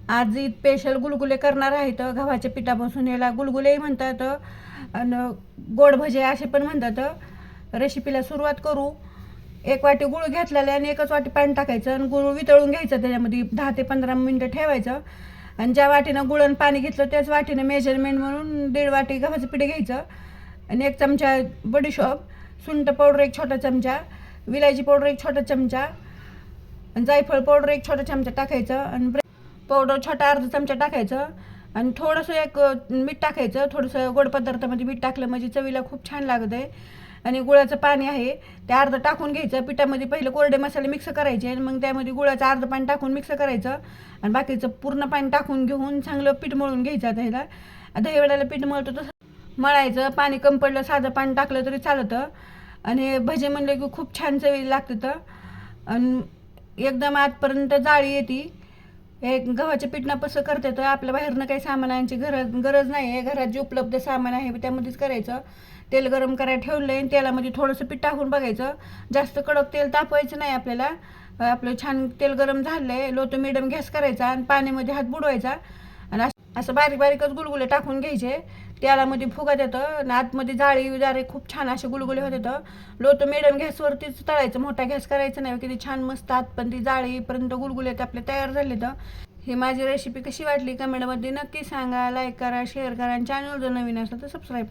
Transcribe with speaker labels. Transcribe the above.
Speaker 1: आज स्पेशल गुलगुले करणार आहेत. गव्हाच्या पिठापासून याला गुलगुलेही म्हणतात आणि गोड भजे असे पण म्हणतात. रेसिपीला सुरुवात करू. 1 वाटी गूळ घेतलेला आणि 1च वाटी पाणी टाकायचं आणि गूळ वितळून घ्यायचं. त्याच्यामध्ये 10 ते 15 मिनटं ठेवायचं आणि ज्या वाटीनं गुळ आणि पाणी घेतलं त्याच वाटीनं मेजरमेंट म्हणून 1.5 वाटी गव्हाचं पीठ घ्यायचं आणि 1 चमचा बडीशोप, सुंठ पावडर 1 छोटा चमचा, विलायची पावडर 1 छोटा चमचा आणि जायफळ पावडर 1 छोटा चमचा टाकायचं आणि पावडर छोटा अर्धा चमचा टाकायचं आणि थोडंसं मीठ टाकायचं. थोडंसं गोड पदार्थामध्ये मीठ टाकलं म्हणजे चवीला खूप छान लागत आहे. आणि गुळाचं पाणी आहे ते अर्धं टाकून घ्यायचं. पिठामध्ये पहिले कोरडे मसाले मिक्स करायचे आणि मग त्यामध्ये गुळाचं अर्धं पाणी टाकून मिक्स करायचं आणि बाकीचं पूर्ण पाणी टाकून घेऊन चांगलं पीठ मळून घ्यायचं. दह्याला दहीवड्याला पीठ मळतो तसं मळायचं. पाणी कमी पडलं साधं पाणी टाकलं तरी चालतं आणि भजे म्हणले की खूप छान चवी लागतं आणि एकदम आतपर्यंत जाळी येते. हे गव्हाच्या पिठनं कसं करते तर आपल्या बाहेरनं काही सामानांची गरज नाही आहे. घरात जे उपलब्ध सामान आहे त्यामध्येच करायचं. तेल गरम करायला ठेवलं आहे आणि तेलामध्ये थोडंसं पीठ टाकून बघायचं. जास्त कडक तेल तापवायचं नाही आपल्याला. आपलं छान तेल गरम झालं आहे. लो टू मिडियम गॅस करायचा आणि पाण्यामध्ये हात बुडवायचा आणि असं बारीक बारीकच गुलगुले टाकून घ्यायचे. तेलामध्ये फुगत येतं आणि आतमध्ये जाळी खूप छान असे गुलगुले होत येतं. लो टू मिडियम गॅसवरतीच तळायचं. मोठा गॅस करायचा नाही. किती छान मस्त आतपर्यंत जाळीपर्यंत गुलगुले आपले तयार झाले. तर ही माझी रेसिपी कशी वाटली कमेंटमध्ये नक्की सांगा. लाईक करा, शेअर करा आणि चॅनल जर नवीन असेल तर सबस्क्राईब